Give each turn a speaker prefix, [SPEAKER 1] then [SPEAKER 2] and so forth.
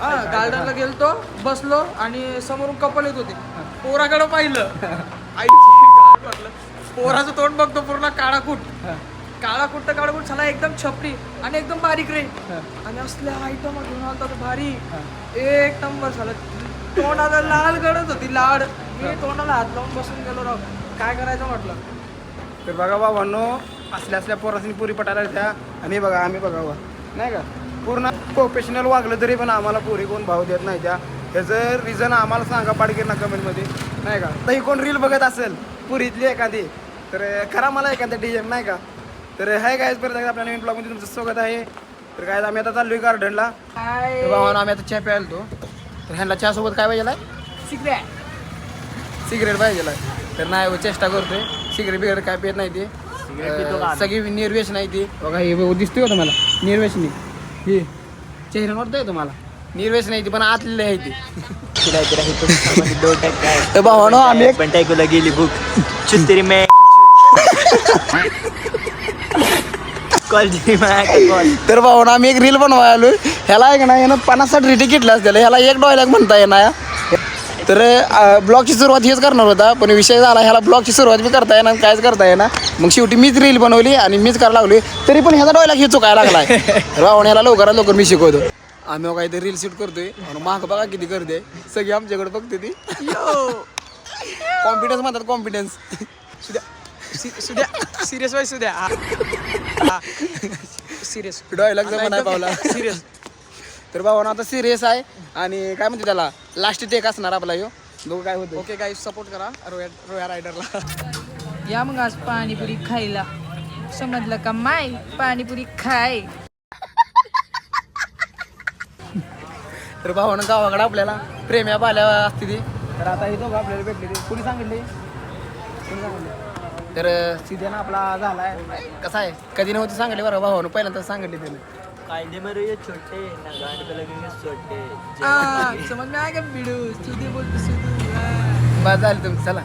[SPEAKER 1] हा गार्डनला गेलतो बसलो आणि समोरून कपल येत होते पोराकडं पाहिलं आईची म्हटलं पोराचं तोंड बघतो पूर्ण काळाकूट काळाकूट झाला एकदम छपरी आणि एकदम बारीक रे आणि असल्या आयटम घेऊन आलता तो भारी एक नंबर झालं तोंडाला लाल गडत होती लाड मी तोंडाला हात लावून बसून गेलो राव काय करायचं म्हटलं
[SPEAKER 2] तर बघा बाबांनो असल्या पोरासनी पुरी पटायला त्या आणि बघा आम्ही बघावं नाही का पूर्ण प्रोफेशनल वागलं तरी पण आम्हाला पुरी कोण भाव देत नाही त्या ह्याचं रिझन आम्हाला सांगा पाडकीर ना कमेंटमध्ये नाही का तरी कोण रील बघत असेल पुरीतली एखादी तर करा मला एखाद्या DM नाही का तर हाय गायज परत एकदा आपल्या नवीन ब्लॉगमध्ये तुमचं स्वागत आहे तर काय आम्ही आता चाललोय गार्डनला बाबा आम्ही आता चहा प्यायला तो तर ह्यांना चहासोबत काय पाहिजे सिगरेट पाहिजे तर नाही चेष्टा करतोय सिगरेट बिगरेट काय पित नाही ते सगळी निर्वेश नाही ती बघा हे दिसतोय का तुम्हाला निर्वेश नाही हे चेहऱ्यावर वाटतंय तुम्हाला निर्वेश नाही ती पण आतलेली आहे ती तर भावानो आम्ही
[SPEAKER 3] पण टाकूला गेली बुक चुत्तरी मे
[SPEAKER 2] तर भावानो आम्ही एक रील बनवायला आलोय ह्याला आहे का नाही यानं 50-60 रिटी घेतल्या असतील ह्याला एक डायलॉग म्हणता येणार तर ब्लॉगची सुरुवात हेच करणार होता पण विषय झाला ह्याला ब्लॉगची सुरुवात बी करता येणार कायच करता येणार मग शेवटी मीच रील बनवली आणि मीच करायला लागली तरी पण ह्याचा डायलॉग हे चुकायला लागलाय तर भावानो ह्याला लवकरात लवकर मी शिकवतो आम्ही काहीतरी रील शूट करतोय आणि माग बघा किती करते सगळी आमच्याकडे बघते ती कॉन्फिडन्स म्हणतात कॉन्फिडन्स
[SPEAKER 1] सिरियस वाईस द्या सिरियस
[SPEAKER 2] डायलॉग जमा नाही पावला सिरियस तर भावानो आता सिरियस आहे आणि काय म्हणते त्याला लास्ट टेक असणार आपला ह्यो दोघं काय होतं
[SPEAKER 1] ओके गाईस सपोर्ट करा रोया रायडरला
[SPEAKER 4] या मग आज पाणीपुरी खायला समजलं का माय पाणीपुरी खाय
[SPEAKER 2] तर भावानं गावाकडे आपल्याला प्रेम्या पाहिल्या असते ती तर आता हे दोघं आपल्याला भेटले ते कुणी सांगितले तर सीध्यानं आपला झालाय कसा आहे कधी नव्हती सांगितले बरं भावानं पहिल्यांदा सांगितले त्याने
[SPEAKER 3] कायदे मरे ये छोटे ना गांड पे लगेंगे छोटे
[SPEAKER 1] समझ में आएगा वीडियो सीधे बोलते सीधे
[SPEAKER 2] बस झालं तुमचं चला